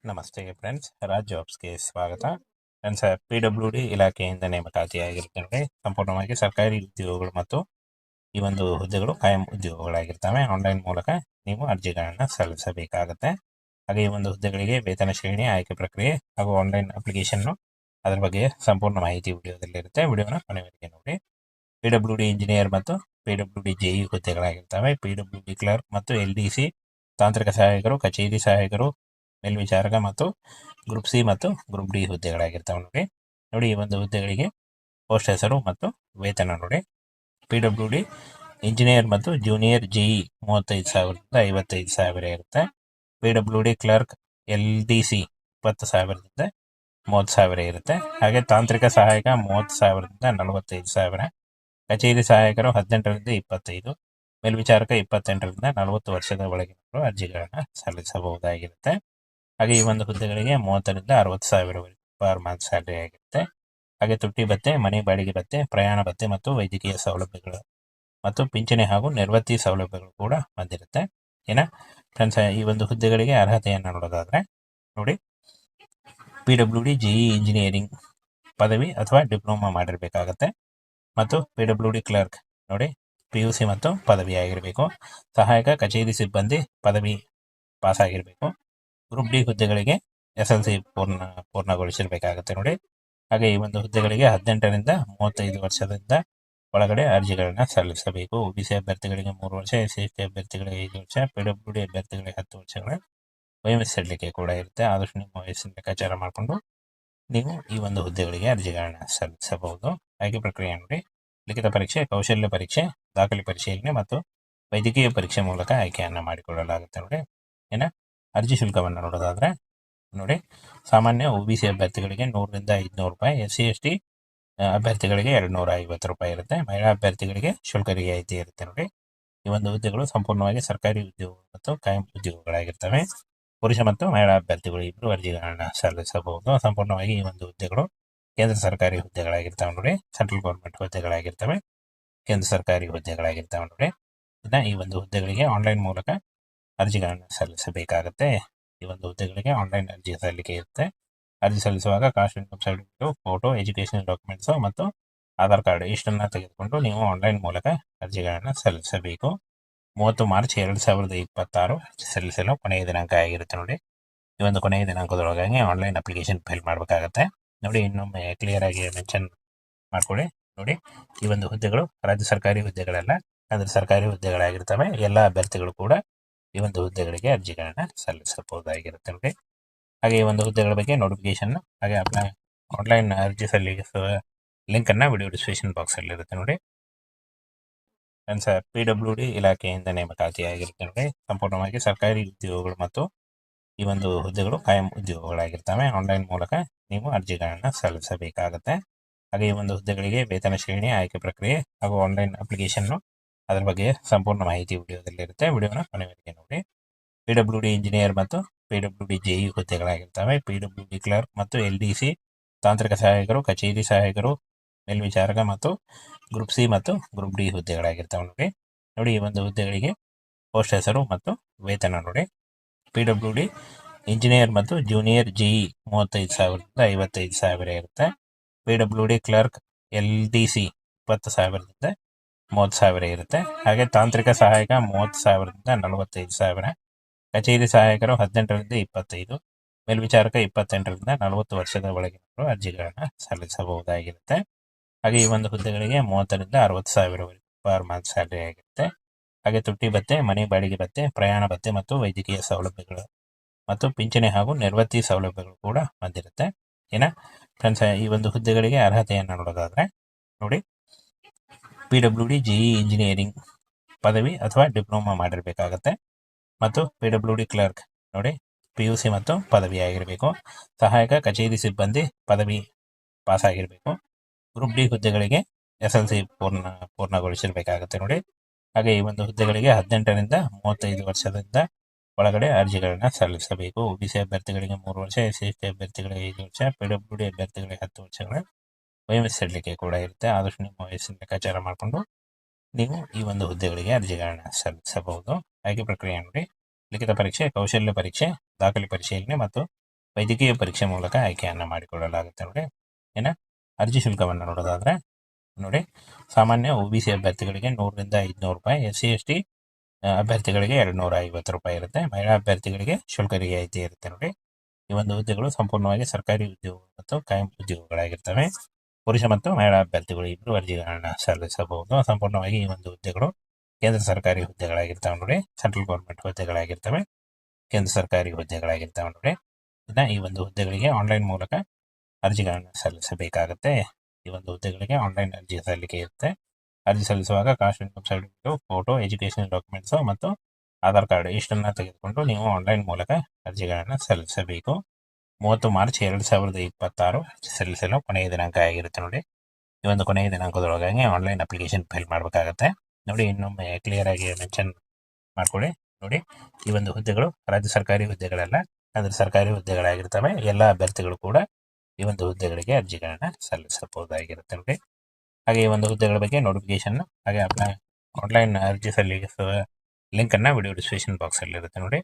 ನಮಸ್ತೆ ಫ್ರೆಂಡ್ಸ್, ರಾಜ್ ಜಾಬ್ಸ್ಗೆ ಸ್ವಾಗತ. Friends, PWD ಇಲಾಖೆಯಿಂದ ನೇಮಕಾತಿಯಾಗಿರ್ತವೆ. ಸಂಪೂರ್ಣವಾಗಿ ಸರ್ಕಾರಿ ಉದ್ಯೋಗಗಳು ಮತ್ತು ಈ ಒಂದು ಹುದ್ದೆಗಳು ಕಾಯಂ ಉದ್ಯೋಗಗಳಾಗಿರ್ತವೆ. ಆನ್ಲೈನ್ ಮೂಲಕ ನೀವು ಅರ್ಜಿಗಳನ್ನು ಸಲ್ಲಿಸಬೇಕಾಗುತ್ತೆ. ಹಾಗೆ ಈ ಒಂದು ಹುದ್ದೆಗಳಿಗೆ ವೇತನ ಶ್ರೇಣಿ, ಆಯ್ಕೆ ಪ್ರಕ್ರಿಯೆ ಹಾಗೂ ಆನ್ಲೈನ್ ಅಪ್ಲಿಕೇಶನ್ ಅದರ ಬಗ್ಗೆ ಸಂಪೂರ್ಣ ಮಾಹಿತಿ ವಿಡಿಯೋದಲ್ಲಿರುತ್ತೆ. ವಿಡಿಯೋನ ಕೊನೆವರೆಗೆ ನೋಡಿ. PWD ಇಂಜಿನಿಯರ್ ಮತ್ತು PWD JE ಹುದ್ದೆಗಳಾಗಿರ್ತವೆ. PWD ಕ್ಲರ್ಕ್ ಮತ್ತು LDC ತಾಂತ್ರಿಕ ಸಹಾಯಕರು, ಕಚೇರಿ ಸಹಾಯಕರು, ಮೇಲ್ವಿಚಾರಕ ಮತ್ತು ಗ್ರೂಪ್ ಸಿ ಮತ್ತು ಗ್ರೂಪ್ ಡಿ ಹುದ್ದೆಗಳಾಗಿರ್ತವೆ ನೋಡಿ. ಈ ಒಂದು ಹುದ್ದೆಗಳಿಗೆ ಪೋಸ್ಟ್ ಹೆಸರು ಮತ್ತು ವೇತನ ನೋಡಿ. PWD ಇಂಜಿನಿಯರ್ ಮತ್ತು ಜೂನಿಯರ್ JE 35,000ದಿಂದ 55,000 ಇರುತ್ತೆ. PWD ಕ್ಲರ್ಕ್ LDC 20,000ದಿಂದ 30,000 ಇರುತ್ತೆ. ಹಾಗೆ ತಾಂತ್ರಿಕ ಸಹಾಯಕ 30,000ದಿಂದ 45,000. ಕಚೇರಿ ಸಹಾಯಕರು 18ರಿಂದ 25, ಮೇಲ್ವಿಚಾರಕ 28ರಿಂದ 40 ವರ್ಷದ ಒಳಗಿನವರು ಅರ್ಜಿಗಳನ್ನು ಸಲ್ಲಿಸಬಹುದಾಗಿರುತ್ತೆ. ಹಾಗೆ ಈ ಒಂದು ಹುದ್ದೆಗಳಿಗೆ 30ರಿಂದ 60,000 ಪರ್ ಮಂತ್ ಸ್ಯಾಲರಿ ಆಗಿರುತ್ತೆ. ಹಾಗೆ ತುಟ್ಟಿ ಭತ್ಯೆ, ಮನೆ ಬಾಡಿಗೆ ಭತ್ಯೆ, ಪ್ರಯಾಣ ಭತ್ಯೆ ಮತ್ತು ವೈದ್ಯಕೀಯ ಸೌಲಭ್ಯಗಳು ಮತ್ತು ಪಿಂಚಣಿ ಹಾಗೂ ನಿರ್ವಹಣೆ ಸೌಲಭ್ಯಗಳು ಕೂಡ ಬಂದಿರುತ್ತೆ. ಫ್ರೆಂಡ್ಸ್, ಈ ಒಂದು ಹುದ್ದೆಗಳಿಗೆ ಅರ್ಹತೆಯನ್ನು ನೋಡೋದಾದ್ರೆ ನೋಡಿ, PWD JE ಇಂಜಿನಿಯರಿಂಗ್ ಪದವಿ ಅಥವಾ ಡಿಪ್ಲೊಮಾ ಮಾಡಿರಬೇಕಾಗತ್ತೆ. ಮತ್ತು PWD ಕ್ಲರ್ಕ್ ನೋಡಿ, PUC ಮತ್ತು ಪದವಿ ಆಗಿರಬೇಕು. ಸಹಾಯಕ ಕಚೇರಿ ಸಿಬ್ಬಂದಿ ಪದವಿ ಪಾಸ್ ಆಗಿರಬೇಕು. ಗ್ರೂಪ್ ಡಿ ಹುದ್ದೆಗಳಿಗೆ SLC ಪೂರ್ಣಗೊಳಿಸಿರಬೇಕಾಗುತ್ತೆ ನೋಡಿ. ಹಾಗೆ ಈ ಒಂದು ಹುದ್ದೆಗಳಿಗೆ 18ರಿಂದ 35 ವರ್ಷದಿಂದ ಒಳಗಡೆ ಅರ್ಜಿಗಳನ್ನ ಸಲ್ಲಿಸಬೇಕು. OBC ಅಭ್ಯರ್ಥಿಗಳಿಗೆ 3 ವರ್ಷ, SC ಅಭ್ಯರ್ಥಿಗಳಿಗೆ 5 ವರ್ಷ, PWD ಅಭ್ಯರ್ಥಿಗಳಿಗೆ 10 ವರ್ಷಗಳ ವಯೋಮಿತಿ ಸಡಿಲಿಕೆ ಕೂಡ ಇರುತ್ತೆ. ಆದಷ್ಟು ನಿಮ್ಮ ವಯಸ್ಸಿನ ಲೆಕ್ಕಾಚಾರ ಮಾಡಿಕೊಂಡು ನೀವು ಈ ಒಂದು ಹುದ್ದೆಗಳಿಗೆ ಅರ್ಜಿಗಳನ್ನ ಸಲ್ಲಿಸಬಹುದು. ಆಯ್ಕೆ ಪ್ರಕ್ರಿಯೆ ನೋಡಿ, ಲಿಖಿತ ಪರೀಕ್ಷೆ, ಕೌಶಲ್ಯ ಪರೀಕ್ಷೆ, ದಾಖಲೆ ಪರಿಶೀಲನೆ ಮತ್ತು ವೈದ್ಯಕೀಯ ಪರೀಕ್ಷೆ ಮೂಲಕ ಆಯ್ಕೆಯನ್ನು ಮಾಡಿಕೊಳ್ಳಲಾಗುತ್ತೆ ನೋಡಿ. ಅರ್ಜಿ ಶುಲ್ಕವನ್ನು ನೋಡೋದಾದ್ರೆ ನೋಡಿ, ಸಾಮಾನ್ಯ OBC ಅಭ್ಯರ್ಥಿಗಳಿಗೆ 100ರಿಂದ 500 ರೂಪಾಯಿ, SC ST ಅಭ್ಯರ್ಥಿಗಳಿಗೆ 250 ರೂಪಾಯಿ ಇರುತ್ತೆ. ಮಹಿಳಾ ಅಭ್ಯರ್ಥಿಗಳಿಗೆ ಶುಲ್ಕ ರಿಯಾಯಿತಿ ಇರುತ್ತೆ ನೋಡಿ. ಈ ಒಂದು ಹುದ್ದೆಗಳು ಸಂಪೂರ್ಣವಾಗಿ ಸರ್ಕಾರಿ ಉದ್ಯೋಗ ಮತ್ತು ಕಾಯಂ ಉದ್ಯೋಗಗಳಾಗಿರ್ತವೆ. ಪುರುಷ ಮತ್ತು ಮಹಿಳಾ ಅಭ್ಯರ್ಥಿಗಳು ಇಬ್ಬರು ಅರ್ಜಿಗಳನ್ನ ಸಲ್ಲಿಸಬಹುದು. ಸಂಪೂರ್ಣವಾಗಿ ಈ ಒಂದು ಹುದ್ದೆಗಳು ಕೇಂದ್ರ ಸರ್ಕಾರಿ ಹುದ್ದೆಗಳಾಗಿರ್ತವೆ ನೋಡಿ. ಸೆಂಟ್ರಲ್ ಗೌರ್ಮೆಂಟ್ ಹುದ್ದೆಗಳಾಗಿರ್ತವೆ, ಕೇಂದ್ರ ಸರ್ಕಾರಿ ಹುದ್ದೆಗಳಾಗಿರ್ತವೆ ನೋಡಿ. ಈ ಒಂದು ಹುದ್ದೆಗಳಿಗೆ ಆನ್ಲೈನ್ ಮೂಲಕ ಅರ್ಜಿಗಳನ್ನು ಸಲ್ಲಿಸಬೇಕಾಗುತ್ತೆ. ಈ ಒಂದು ಹುದ್ದೆಗಳಿಗೆ ಆನ್ಲೈನ್ ಅರ್ಜಿ ಸಲ್ಲಿಕೆ ಇರುತ್ತೆ. ಅರ್ಜಿ ಸಲ್ಲಿಸುವಾಗ caste income certificate, photo, educational documents ಮತ್ತು ಆಧಾರ್ ಕಾರ್ಡ್ ಇಷ್ಟನ್ನು ತೆಗೆದುಕೊಂಡು ನೀವು ಆನ್ಲೈನ್ ಮೂಲಕ ಅರ್ಜಿಗಳನ್ನು ಸಲ್ಲಿಸಬೇಕು. 30 ಮಾರ್ಚ್ 2026 ಸಲ್ಲಿಸಲು ಕೊನೆಯ ದಿನಾಂಕ ಆಗಿರುತ್ತೆ ನೋಡಿ. ಈ ಒಂದು ಕೊನೆಯ ದಿನಾಂಕದೊಳಗಾಗಿ ಆನ್ಲೈನ್ ಅಪ್ಲಿಕೇಶನ್ ಫೈಲ್ ಮಾಡಬೇಕಾಗತ್ತೆ ನೋಡಿ. ಇನ್ನೊಮ್ಮೆ ಕ್ಲಿಯರ್ ಆಗಿ ಮೆನ್ಷನ್ ಮಾಡ್ಕೊಳ್ಳಿ ನೋಡಿ. ಈ ಒಂದು ಹುದ್ದೆಗಳು ರಾಜ್ಯ ಸರ್ಕಾರಿ ಹುದ್ದೆಗಳೆಲ್ಲ ಕೇಂದ್ರ ಸರ್ಕಾರಿ ಹುದ್ದೆಗಳಾಗಿರ್ತವೆ. ಎಲ್ಲ ಅಭ್ಯರ್ಥಿಗಳು ಕೂಡ ಈ ಒಂದು ಹುದ್ದೆಗಳಿಗೆ ಅರ್ಜಿಗಳನ್ನ ಸಲ್ಲಿಸಬಹುದಾಗಿರುತ್ತೆ ನೋಡಿ. ಹಾಗೆ ಈ ಒಂದು ಹುದ್ದೆಗಳ ಬಗ್ಗೆ ನೋಟಿಫಿಕೇಶನ್ ಹಾಗೆ ಆನ್ಲೈನ್ ಅರ್ಜಿ ಸಲ್ಲಿಸುವ ಲಿಂಕ್ ಅನ್ನ ವಿಡಿಯೋ ಡಿಸ್ಕ್ರಿಪ್ಷನ್ ಬಾಕ್ಸ್ ಅಲ್ಲಿ ಇರುತ್ತೆ ನೋಡಿ. ಫ್ರೆಂಡ್ಸ್, PWD ಇಲಾಖೆಯಿಂದ ನೇಮಕಾತಿಯಾಗಿರುತ್ತೆ ನೋಡಿ. ಸಂಪೂರ್ಣವಾಗಿ ಸರ್ಕಾರಿ ಉದ್ಯೋಗಗಳು ಮತ್ತು ಈ ಒಂದು ಹುದ್ದೆಗಳು ಕಾಯಂ ಉದ್ಯೋಗಗಳಾಗಿರ್ತವೆ. ಆನ್ಲೈನ್ ಮೂಲಕ ನೀವು ಅರ್ಜಿಗಳನ್ನ ಸಲ್ಲಿಸಬೇಕಾಗುತ್ತೆ. ಹಾಗೆ ಈ ಒಂದು ಹುದ್ದೆಗಳಿಗೆ ವೇತನ ಶ್ರೇಣಿ, ಆಯ್ಕೆ ಪ್ರಕ್ರಿಯೆ ಹಾಗೂ ಆನ್ಲೈನ್ ಅಪ್ಲಿಕೇಶನ್ ಅದರ ಬಗ್ಗೆ ಸಂಪೂರ್ಣ ಮಾಹಿತಿ ವಿಡಿಯೋದಲ್ಲಿರುತ್ತೆ. ವಿಡಿಯೋನ ಕೊನೆವರೆಗೆ ನೋಡಿ. PWD ಇಂಜಿನಿಯರ್ ಮತ್ತು PWD JE ಹುದ್ದೆಗಳಾಗಿರ್ತವೆ. PWD ಕ್ಲರ್ಕ್ ಮತ್ತು LDC ತಾಂತ್ರಿಕ ಸಹಾಯಕರು, ಕಚೇರಿ ಸಹಾಯಕರು, ಮೇಲ್ವಿಚಾರಕ ಮತ್ತು ಗ್ರೂಪ್ ಸಿ ಮತ್ತು ಗ್ರೂಪ್ ಡಿ ಹುದ್ದೆಗಳಾಗಿರ್ತವೆ ನೋಡಿ. ಈ ಒಂದು ಹುದ್ದೆಗಳಿಗೆ ಪೋಸ್ಟ್ ಹೆಸರು ಮತ್ತು ವೇತನ ನೋಡಿ. PWD ಇಂಜಿನಿಯರ್ ಮತ್ತು ಜೂನಿಯರ್ JE 35,000ದಿಂದ 55,000 ಇರುತ್ತೆ. PWD ಕ್ಲರ್ಕ್ LDC 20,000ದಿಂದ 30,000 ಇರುತ್ತೆ. ಹಾಗೆ ತಾಂತ್ರಿಕ ಸಹಾಯಕ 30,000ದಿಂದ 45,000. ಕಚೇರಿ ಸಹಾಯಕರು 18ರಿಂದ 25, ಮೇಲ್ವಿಚಾರಕ 28ರಿಂದ 40 ವರ್ಷದ ಒಳಗಿನವರು ಅರ್ಜಿಗಳನ್ನ ಸಲ್ಲಿಸಬಹುದಾಗಿರುತ್ತೆ. ಹಾಗೆ ಈ ಒಂದು ಹುದ್ದೆಗಳಿಗೆ 30ರಿಂದ 60,000 ಪರ್ ಮಂತ್ ಸ್ಯಾಲರಿ ಆಗಿರುತ್ತೆ. ಹಾಗೆ ತುಟ್ಟಿ ಭತ್ಯೆ, ಮನೆ ಬಾಡಿಗೆ ಭತ್ಯೆ, ಪ್ರಯಾಣ ಭತ್ಯೆ ಮತ್ತು ವೈದ್ಯಕೀಯ ಸೌಲಭ್ಯಗಳು ಮತ್ತು ಪಿಂಚಣಿ ಹಾಗೂ ನಿರ್ವಹಣೆ ಸೌಲಭ್ಯಗಳು ಕೂಡ ಬಂದಿರುತ್ತೆ. ಫ್ರೆಂಡ್ಸ್, ಈ ಒಂದು ಹುದ್ದೆಗಳಿಗೆ ಅರ್ಹತೆಯನ್ನು ನೋಡೋದಾದ್ರೆ ನೋಡಿ, PWD JE ಇಂಜಿನಿಯರಿಂಗ್ ಪದವಿ ಅಥವಾ ಡಿಪ್ಲೊಮಾ ಮಾಡಿರಬೇಕಾಗತ್ತೆ. ಮತ್ತು PWD ಕ್ಲರ್ಕ್ ನೋಡಿ, PUC ಮತ್ತು ಪದವಿ ಆಗಿರಬೇಕು. ಸಹಾಯಕ ಕಚೇರಿ ಸಿಬ್ಬಂದಿ ಪದವಿ ಪಾಸ್ ಆಗಿರಬೇಕು. ಗ್ರೂಪ್ ಡಿ ಹುದ್ದೆಗಳಿಗೆ SLC ಪೂರ್ಣಗೊಳಿಸಿರಬೇಕಾಗತ್ತೆ ನೋಡಿ. ಹಾಗೆ ಈ ಒಂದು ಹುದ್ದೆಗಳಿಗೆ 18ರಿಂದ 35 ವರ್ಷದಿಂದ ಒಳಗಡೆ ಅರ್ಜಿಗಳನ್ನ ಸಲ್ಲಿಸಬೇಕು. OBC ಅಭ್ಯರ್ಥಿಗಳಿಗೆ 3 ವರ್ಷ, SC ಅಭ್ಯರ್ಥಿಗಳಿಗೆ 5 ವರ್ಷ, PWD ಅಭ್ಯರ್ಥಿಗಳಿಗೆ 10 ವರ್ಷಗಳ ವಯೋಮಿತಿ ಸಡಿಲಿಕೆ ಕೂಡ ಇರುತ್ತೆ. ಆದಷ್ಟು ನಿಮ್ಮ ವಯಸ್ಸಿನ ಲೆಕ್ಕಾಚಾರ ಮಾಡಿಕೊಂಡು ನೀವು ಈ ಒಂದು ಹುದ್ದೆಗಳಿಗೆ ಅರ್ಜಿಗಳನ್ನ ಸಲ್ಲಿಸಬಹುದು. ಆಯ್ಕೆ ಪ್ರಕ್ರಿಯೆ ನೋಡಿ, ಲಿಖಿತ ಪರೀಕ್ಷೆ, ಕೌಶಲ್ಯ ಪರೀಕ್ಷೆ, ದಾಖಲೆ ಪರಿಶೀಲನೆ ಮತ್ತು ವೈದ್ಯಕೀಯ ಪರೀಕ್ಷೆ ಮೂಲಕ ಆಯ್ಕೆಯನ್ನು ಮಾಡಿಕೊಳ್ಳಲಾಗುತ್ತೆ ನೋಡಿ. ಇನ್ನು ಅರ್ಜಿ ಶುಲ್ಕವನ್ನು ನೋಡೋದಾದರೆ ನೋಡಿ, ಸಾಮಾನ್ಯ OBC ಅಭ್ಯರ್ಥಿಗಳಿಗೆ 100ರಿಂದ 500 ರೂಪಾಯಿ, SC/ST ಅಭ್ಯರ್ಥಿಗಳಿಗೆ 250 ರೂಪಾಯಿ ಇರುತ್ತೆ. ಮಹಿಳಾ ಅಭ್ಯರ್ಥಿಗಳಿಗೆ ಶುಲ್ಕ ರಿಯಾಯಿತಿ ಇರುತ್ತೆ ನೋಡಿ. ಈ ಒಂದು ಹುದ್ದೆಗಳು ಸಂಪೂರ್ಣವಾಗಿ ಸರ್ಕಾರಿ ಉದ್ಯೋಗ ಮತ್ತು ಕಾಯಂ ಉದ್ಯೋಗಗಳಾಗಿರ್ತವೆ. ಪುರುಷ ಮತ್ತು ಮಹಿಳಾ ಅಭ್ಯರ್ಥಿಗಳು ಇಬ್ಬರು ಅರ್ಜಿಗಳನ್ನು ಸಲ್ಲಿಸಬಹುದು. ಸಂಪೂರ್ಣವಾಗಿ ಈ ಒಂದು ಹುದ್ದೆಗಳು ಕೇಂದ್ರ ಸರ್ಕಾರಿ ಹುದ್ದೆಗಳಾಗಿರ್ತವೆ ನೋಡಿ. ಸೆಂಟ್ರಲ್ ಗೌರ್ಮೆಂಟ್ ಹುದ್ದೆಗಳಾಗಿರ್ತವೆ, ಕೇಂದ್ರ ಸರ್ಕಾರಿ ಹುದ್ದೆಗಳಾಗಿರ್ತವೆ ನೋಡಿ. ಇನ್ನು ಈ ಒಂದು ಹುದ್ದೆಗಳಿಗೆ ಆನ್ಲೈನ್ ಮೂಲಕ ಅರ್ಜಿಗಳನ್ನು ಸಲ್ಲಿಸಬೇಕಾಗುತ್ತೆ. ಈ ಒಂದು ಹುದ್ದೆಗಳಿಗೆ ಆನ್ಲೈನ್ ಅರ್ಜಿ ಸಲ್ಲಿಕೆ ಇರುತ್ತೆ. ಅರ್ಜಿ ಸಲ್ಲಿಸುವಾಗ caste income certificate, photo, educational documents ಮತ್ತು ಆಧಾರ್ ಕಾರ್ಡ್ ಇಷ್ಟನ್ನು ತೆಗೆದುಕೊಂಡು ನೀವು ಆನ್ಲೈನ್ ಮೂಲಕ ಅರ್ಜಿಗಳನ್ನು ಸಲ್ಲಿಸಬೇಕು. 30 ಮಾರ್ಚ್ 2026 ಅರ್ಜಿ ಸಲ್ಲಿಸಲು ಕೊನೆಯ ದಿನಾಂಕ ಆಗಿರುತ್ತೆ ನೋಡಿ. ಈ ಒಂದು ಕೊನೆಯ ದಿನಾಂಕದೊಳಗಾಗಿ ಆನ್ಲೈನ್ ಅಪ್ಲಿಕೇಶನ್ ಫೈಲ್ ಮಾಡಬೇಕಾಗತ್ತೆ ನೋಡಿ. ಇನ್ನೊಮ್ಮೆ ಕ್ಲಿಯರ್ ಆಗಿ ಮೆನ್ಷನ್ ಮಾಡ್ಕೊಳ್ಳಿ ನೋಡಿ. ಈ ಒಂದು ಹುದ್ದೆಗಳು ರಾಜ್ಯ ಸರ್ಕಾರಿ ಹುದ್ದೆಗಳಲ್ಲ, ಅಂದರೆ ಸರ್ಕಾರಿ ಹುದ್ದೆಗಳಾಗಿರ್ತವೆ. ಎಲ್ಲ ಅಭ್ಯರ್ಥಿಗಳು ಕೂಡ ಈ ಒಂದು ಹುದ್ದೆಗಳಿಗೆ ಅರ್ಜಿಗಳನ್ನು ಸಲ್ಲಿಸಬಹುದಾಗಿರುತ್ತೆ ನೋಡಿ. ಹಾಗೆ ಈ ಒಂದು ಹುದ್ದೆಗಳ ಬಗ್ಗೆ ನೋಟಿಫಿಕೇಶನ್ ಹಾಗೆ ಆನ್ಲೈನ್ ಅರ್ಜಿ ಸಲ್ಲಿಸುವ ಲಿಂಕನ್ನು ವಿಡಿಯೋ ಡಿಸ್ಕ್ರಿಪ್ಷನ್ ಬಾಕ್ಸಲ್ಲಿ ಇರುತ್ತೆ ನೋಡಿ.